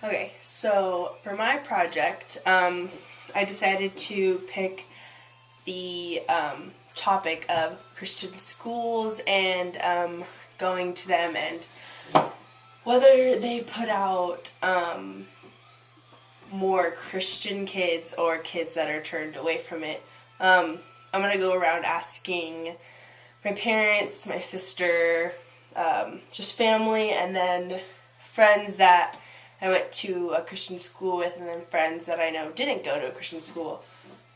Okay, so for my project, I decided to pick the topic of Christian schools and going to them and whether they put out more Christian kids or kids that are turned away from it. I'm going to go around asking my parents, my sister, just family, and then friends that I went to a Christian school with, and then friends that I know didn't go to a Christian school,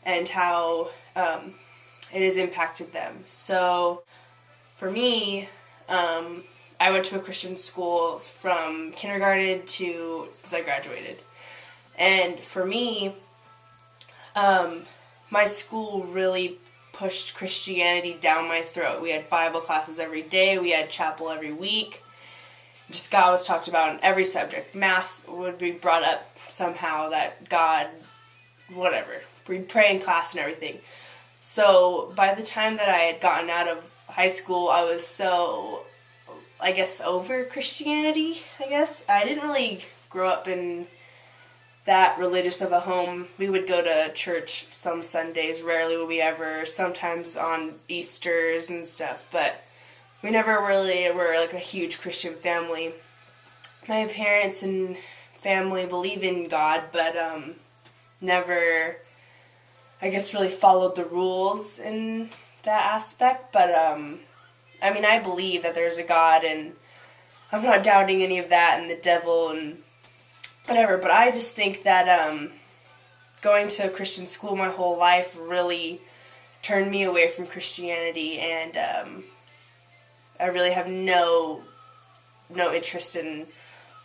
and how it has impacted them. So, for me, I went to a Christian school from kindergarten to since I graduated. And for me, my school really pushed Christianity down my throat. We had Bible classes every day, we had chapel every week. Just God was talked about in every subject. Math would be brought up somehow, that God, whatever. We'd pray in class and everything. So by the time that I had gotten out of high school, I was so, I guess, over Christianity, I guess. I didn't really grow up in that religious of a home. We would go to church some Sundays, rarely would we ever, sometimes on Easters and stuff, but we never really were like a huge Christian family. My parents and family believe in God, but never, I guess, really followed the rules in that aspect. But I mean, I believe that there's a God, and I'm not doubting any of that and the devil and whatever. But I just think that going to a Christian school my whole life really turned me away from Christianity, and I really have no interest in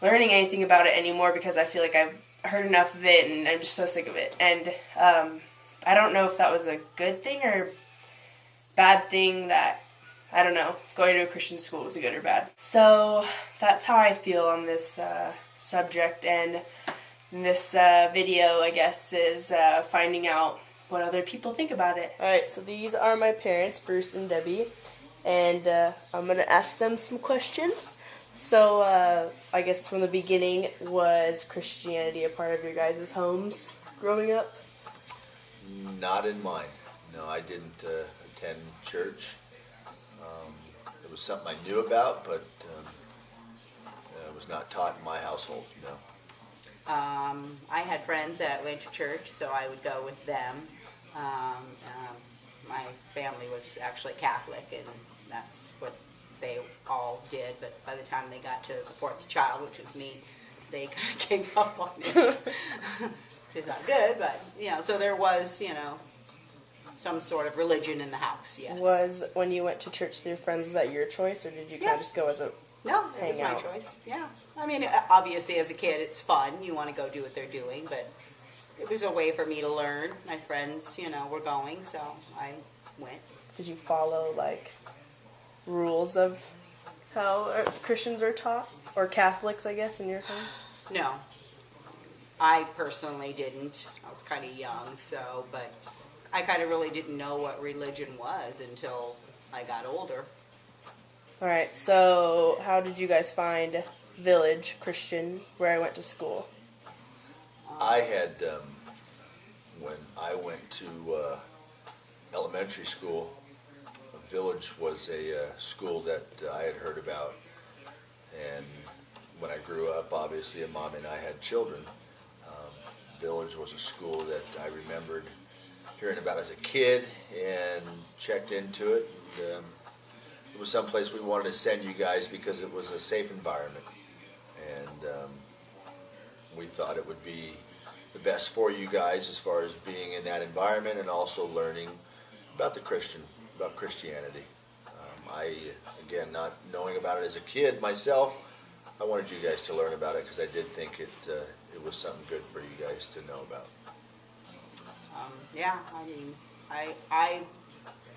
learning anything about it anymore because I feel like I've heard enough of it and I'm just so sick of it. And I don't know if that was a good thing or bad thing, that, I don't know, going to a Christian school was a good or bad. So that's how I feel on this subject, and this video, I guess, is finding out what other people think about it. Alright, so these are my parents, Bruce and Debbie. And I'm going to ask them some questions. So, I guess from the beginning, was Christianity a part of your guys' homes growing up? Not in mine. No, I didn't attend church. It was something I knew about, but it was not taught in my household, no. I had friends that went to church, so I would go with them. My family was actually Catholic, and that's what they all did, but by the time they got to the fourth child, which was me, they kind of gave up on it. It's not good, but, so there was, some sort of religion in the house, yes. Was, when you went to church with your friends, was that your choice, or did you kind of just go as a No, it was my choice, yeah. I mean, obviously, as a kid, it's fun. You want to go do what they're doing, but it was a way for me to learn. My friends, were going, so I went. Did you follow, rules of how Christians are taught? Or Catholics, I guess, in your home? No. I personally didn't. I was kind of young, but I kind of really didn't know what religion was until I got older. Alright, so how did you guys find Village Christian, where I went to school? I had, when I went to elementary school, Village was a school that I had heard about, and when I grew up, obviously, and Mom and I had children, Village was a school that I remembered hearing about as a kid and checked into it. And, it was someplace we wanted to send you guys because it was a safe environment, and we thought it would be the best for you guys as far as being in that environment and also learning about about Christianity. Again, not knowing about it as a kid myself, I wanted you guys to learn about it because I did think it was something good for you guys to know about. Yeah, I mean, I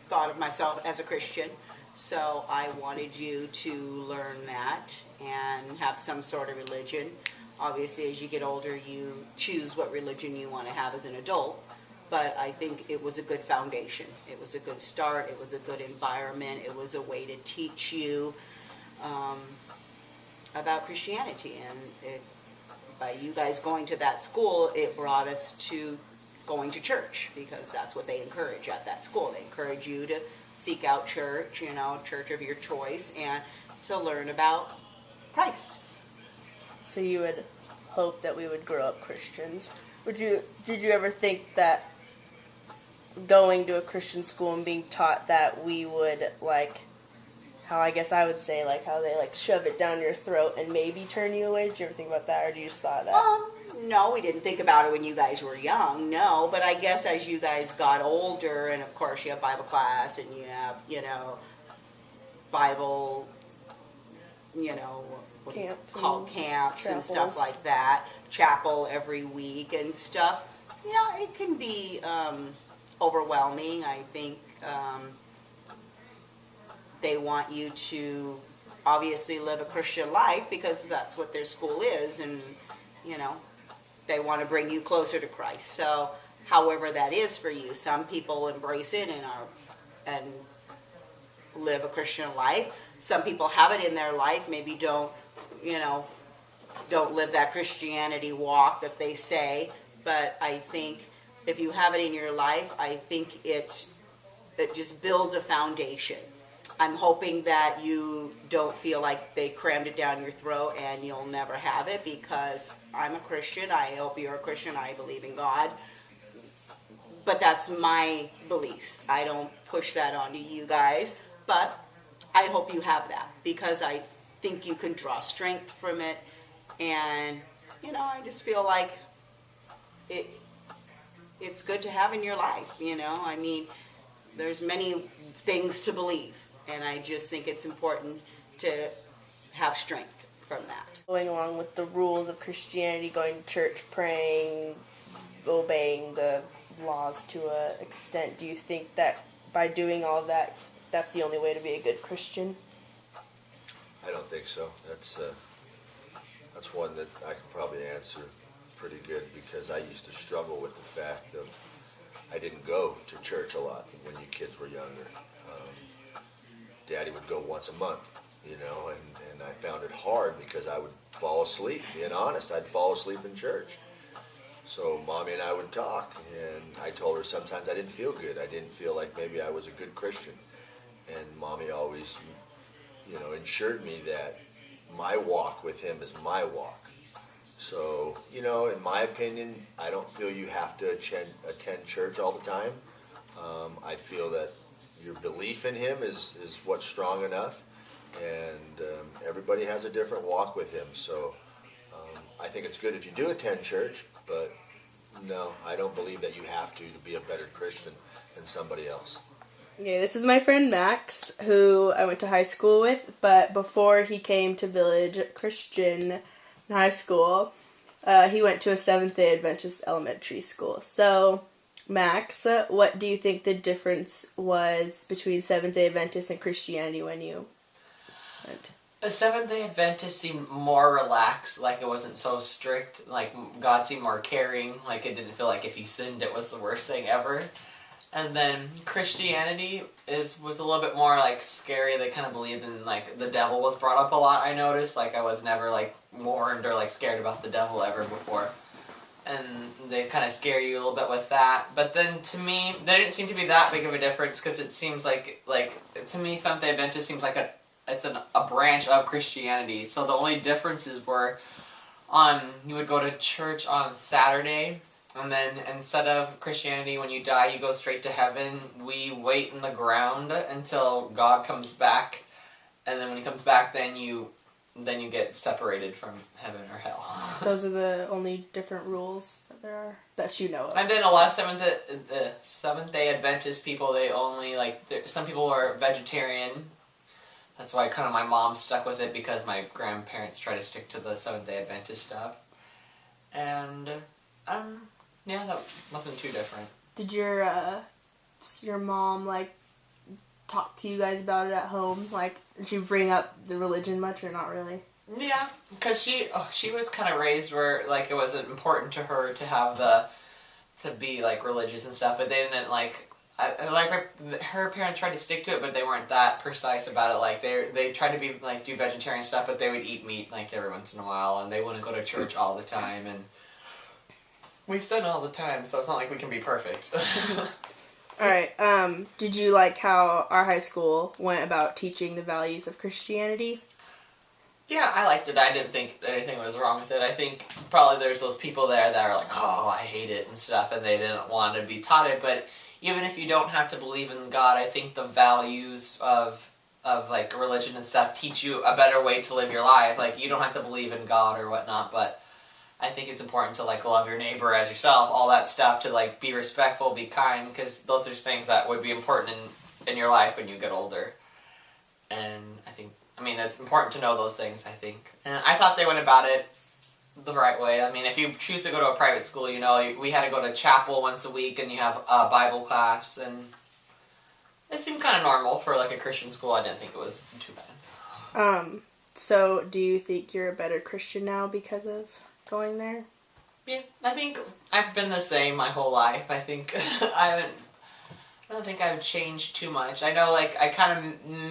thought of myself as a Christian, so I wanted you to learn that and have some sort of religion. Obviously, as you get older, you choose what religion you want to have as an adult. But I think it was a good foundation. It was a good start. It was a good environment. It was a way to teach you about Christianity. And by you guys going to that school, it brought us to going to church, because that's what they encourage at that school. They encourage you to seek out church, church of your choice, and to learn about Christ. So you would hope that we would grow up Christians. Did you ever think that going to a Christian school and being taught that we would, like, how I guess I would say, like, how they, like, shove it down your throat and maybe turn you away? Did you ever think about that, or do you just thought that? No, we didn't think about it when you guys were young, no, but I guess as you guys got older, and of course you have Bible class, and you have, Bible, what do you call camps and stuff like that, chapel every week and stuff, yeah, it can be overwhelming. I think they want you to obviously live a Christian life because that's what their school is, and they want to bring you closer to Christ. So however that is for you, some people embrace it and live a Christian life. Some people have it in their life, maybe don't live that Christianity walk that they say, but I think if you have it in your life, I think it just builds a foundation. I'm hoping that you don't feel like they crammed it down your throat and you'll never have it, because I'm a Christian. I hope you're a Christian. I believe in God. But that's my beliefs. I don't push that onto you guys, but I hope you have that, because I think you can draw strength from it, and I just feel like it's good to have in your life. I mean, there's many things to believe, and I just think it's important to have strength from that. Going along with the rules of Christianity, going to church, praying, obeying the laws to an extent, do you think that by doing all of that, that's the only way to be a good Christian? I don't think so. That's one that I can probably answer pretty good, because I used to struggle with the fact of I didn't go to church a lot when you kids were younger. Daddy would go once a month, and I found it hard because I would fall asleep. Being honest, I'd fall asleep in church. So Mommy and I would talk, and I told her sometimes I didn't feel good. I didn't feel like maybe I was a good Christian. And Mommy always, ensured me that my walk with him is my walk. So, in my opinion, I don't feel you have to attend church all the time. I feel that your belief in him is what's strong enough, and everybody has a different walk with him. So I think it's good if you do attend church, but no, I don't believe that you have to be a better Christian than somebody else. Okay, this is my friend Max, who I went to high school with, but before he came to Village Christian High School, he went to a Seventh-day Adventist elementary school. So, Max, what do you think the difference was between Seventh-day Adventist and Christianity when you went? The Seventh-day Adventist seemed more relaxed, like it wasn't so strict, like God seemed more caring, like it didn't feel like if you sinned it was the worst thing ever. And then Christianity was a little bit more like scary. They kind of believed in like the devil was brought up a lot. I noticed, like I was never like warned or like scared about the devil ever before, and they kind of scare you a little bit with that. But then to me, there didn't seem to be that big of a difference, because it seems like to me, Seventh-day Adventist seems like a branch of Christianity. So the only differences were you would go to church on Saturday. And then instead of Christianity, when you die, you go straight to heaven. We wait in the ground until God comes back, and then when he comes back, then you get separated from heaven or hell. Those are the only different rules that there are that you know of. And then a lot of Seventh-day Adventist people, they only some people are vegetarian. That's why kind of my mom stuck with it, because my grandparents try to stick to the Seventh-day Adventist stuff. And yeah, that wasn't too different. Did your mom, talk to you guys about it at home? Did she bring up the religion much, or not really? Yeah, because she was kind of raised where, it wasn't important to her to have to be, religious and stuff, but they didn't, her parents tried to stick to it, but they weren't that precise about it. Like they tried to be like do vegetarian stuff, but they would eat meat like every once in a while, and they wouldn't go to church all the time. And we sin all the time, so it's not like we can be perfect. All right. Did you like how our high school went about teaching the values of Christianity? Yeah, I liked it. I didn't think anything was wrong with it. I think probably there's those people there that are like, oh, I hate it and stuff, and they didn't want to be taught it. But even if you don't have to believe in God, I think the values of like religion and stuff teach you a better way to live your life. Like you don't have to believe in God or whatnot, but I think it's important to like love your neighbor as yourself, all that stuff, to like be respectful, be kind, because those are things that would be important in your life when you get older. And I mean, it's important to know those things, I think. And I thought they went about it the right way. I mean, if you choose to go to a private school, you know, we had to go to chapel once a week, and you have a Bible class, and it seemed kind of normal for like a Christian school. I didn't think it was too bad. So do you think you're a better Christian now because of going there? Yeah, I think I've been the same my whole life. I think I don't think I've changed too much. I know, like, I kind of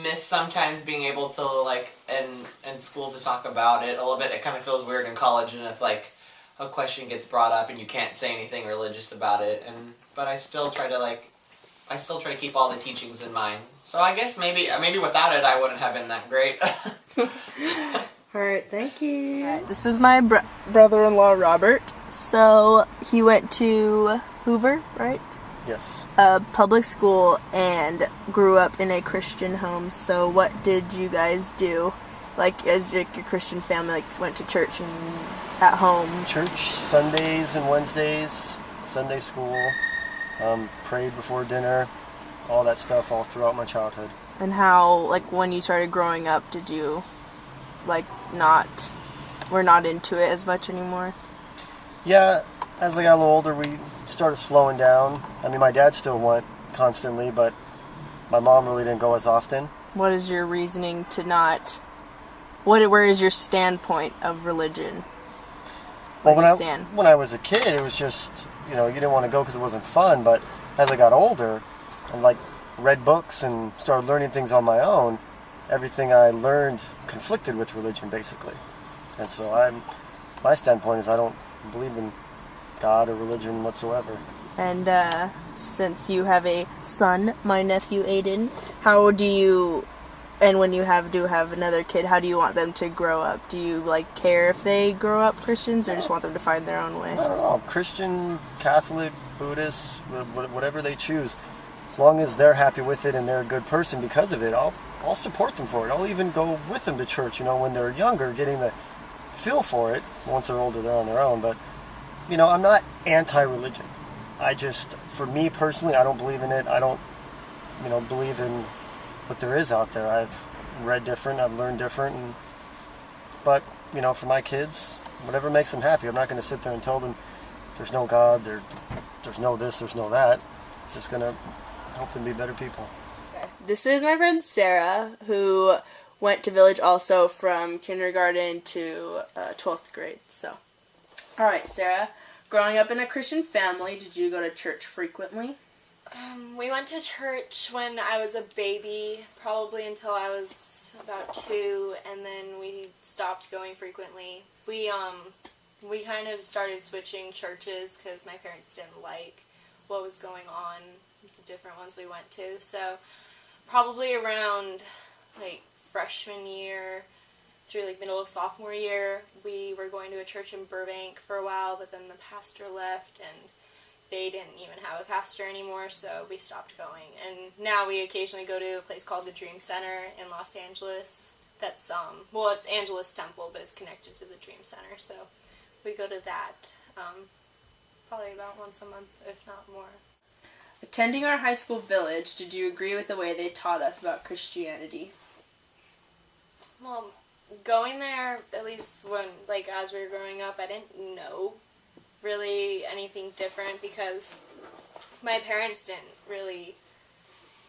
miss sometimes being able to, like, in school to talk about it a little bit. It kind of feels weird in college, and if, like, a question gets brought up and you can't say anything religious about it, but I still try to keep all the teachings in mind. So I guess maybe without it, I wouldn't have been that great. Alright, thank you. This is my brother-in-law, Robert. So, he went to Hoover, right? Yes. A public school and grew up in a Christian home. So, what did you guys do? Like, as your Christian family, like, went to church and at home? Church, Sundays and Wednesdays, Sunday school, prayed before dinner, all that stuff all throughout my childhood. And how, like, when you started growing up, did you, like, we're not into it as much anymore? Yeah, as I got a little older, we started slowing down. I mean, my dad still went constantly, but my mom really didn't go as often. What is your reasoning to not... Where is your standpoint of religion? Well, when I was a kid, it was just, you didn't want to go because it wasn't fun, but as I got older and, like, read books and started learning things on my own, everything I learned conflicted with religion, basically. And so my standpoint is I don't believe in God or religion whatsoever. And since you have a son, my nephew Aiden, how do you, and when you do have another kid, how do you want them to grow up? Do you like care if they grow up Christians, or just want them to find their own way? I don't know. Christian, Catholic, Buddhist, whatever they choose. As long as they're happy with it and they're a good person because of it, I'll support them for it. I'll even go with them to church, when they're younger, getting the feel for it. Once they're older, they're on their own. But, I'm not anti-religion. For me personally, I don't believe in it. I don't, believe in what there is out there. I've read different, I've learned different. But, for my kids, whatever makes them happy. I'm not going to sit there and tell them there's no God, there's no this, there's no that. I'm just going to help them be better people. This is my friend Sarah, who went to Village also from kindergarten to 12th grade. So, all right, Sarah, growing up in a Christian family, did you go to church frequently? We went to church when I was a baby, probably until I was about 2, and then we stopped going frequently. We kind of started switching churches because my parents didn't like what was going on with the different ones we went to. So probably around like freshman year through like middle of sophomore year, we were going to a church in Burbank for a while, but then the pastor left and they didn't even have a pastor anymore, so we stopped going. And now we occasionally go to a place called the Dream Center in Los Angeles. That's it's Angelus Temple, but it's connected to the Dream Center, so we go to that probably about once a month, if not more. Attending our high school Village, did you agree with the way they taught us about Christianity? Well, going there, at least when, like, as we were growing up, I didn't know really anything different because my parents didn't really,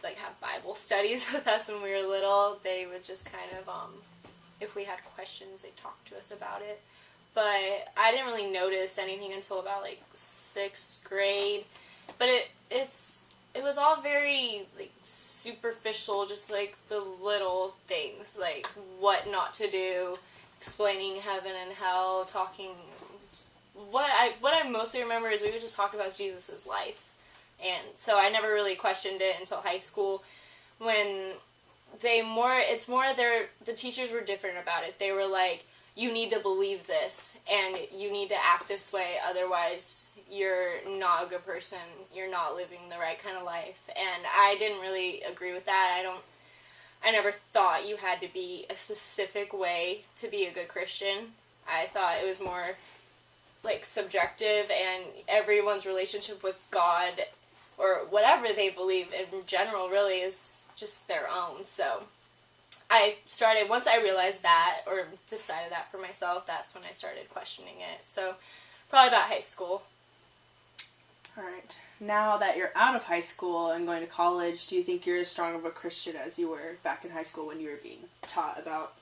like, have Bible studies with us when we were little. They would just kind of, if we had questions, they'd talk to us about it. But I didn't really notice anything until about, like, 6th grade. But it's it was all very like superficial, just like the little things, like what not to do, explaining heaven and hell, talking. What I mostly remember is we would just talk about Jesus' life, and so I never really questioned it until high school, when the teachers were different about it. They were like, you need to believe this, and you need to act this way, otherwise you're not a good person, you're not living the right kind of life. And I didn't really agree with that. I never thought you had to be a specific way to be a good Christian. I thought it was more like subjective, and everyone's relationship with God, or whatever they believe in general, really is just their own. So once I realized that, or decided that for myself, that's when I started questioning it. So, probably about high school. Alright. Now that you're out of high school and going to college, do you think you're as strong of a Christian as you were back in high school when you were being taught about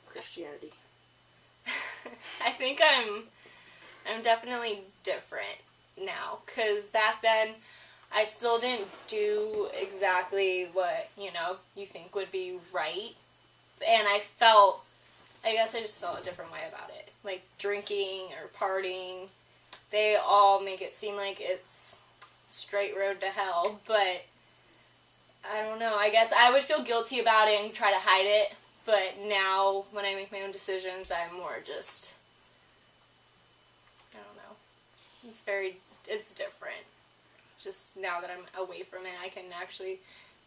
Christianity? I think I'm definitely different now, because back then I still didn't do exactly what, you think would be right, and I guess I just felt a different way about it. Like drinking or partying, they all make it seem like it's straight road to hell, but I don't know, I guess I would feel guilty about it and try to hide it, but now when I make my own decisions, I'm more just, I don't know, it's different. Just now that I'm away from it, I can actually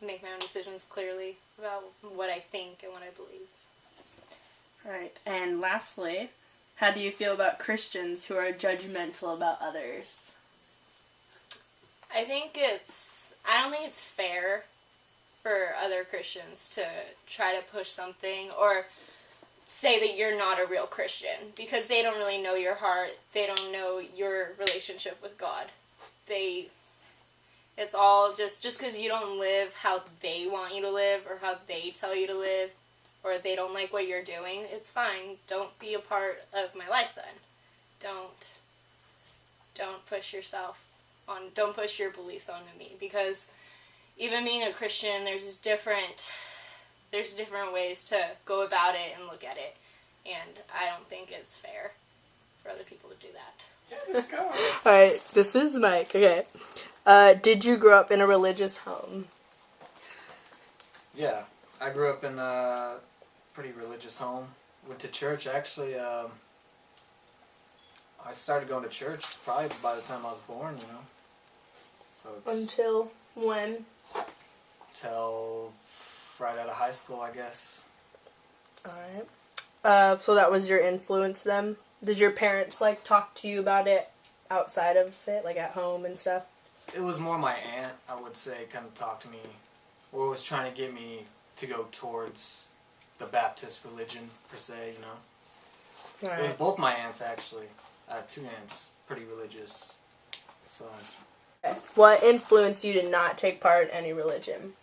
make my own decisions clearly about what I think and what I believe. Right. And lastly, how do you feel about Christians who are judgmental about others? I don't think it's fair for other Christians to try to push something or say that you're not a real Christian, because they don't really know your heart. They don't know your relationship with God. It's all just because you don't live how they want you to live, or how they tell you to live, or they don't like what you're doing, it's fine. Don't be a part of my life then. Don't push don't push your beliefs onto me, because even being a Christian, there's different ways to go about it and look at it, and I don't think it's fair for other people to do that. Yeah, let's go. Alright, this is Mike. Okay. Did you grow up in a religious home? Yeah, I grew up in a pretty religious home. Went to church, actually. I started going to church probably by the time I was born, So it's Until when? till right out of high school, I guess. Alright. So that was your influence then? Did your parents, talk to you about it outside of it, at home and stuff? It was more my aunt, I would say, kind of talked to me, or was trying to get me to go towards the Baptist religion, per se, It was both my aunts, actually. I have two aunts, pretty religious. So. Okay. What influenced you to not take part in any religion?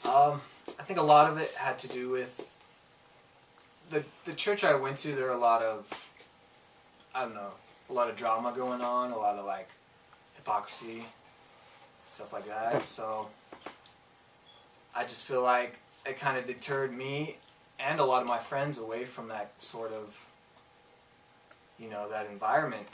I think a lot of it had to do with the church I went to. There were a lot of drama going on, a lot of hypocrisy, stuff like that. So I just feel like it kind of deterred me and a lot of my friends away from that sort of, that environment.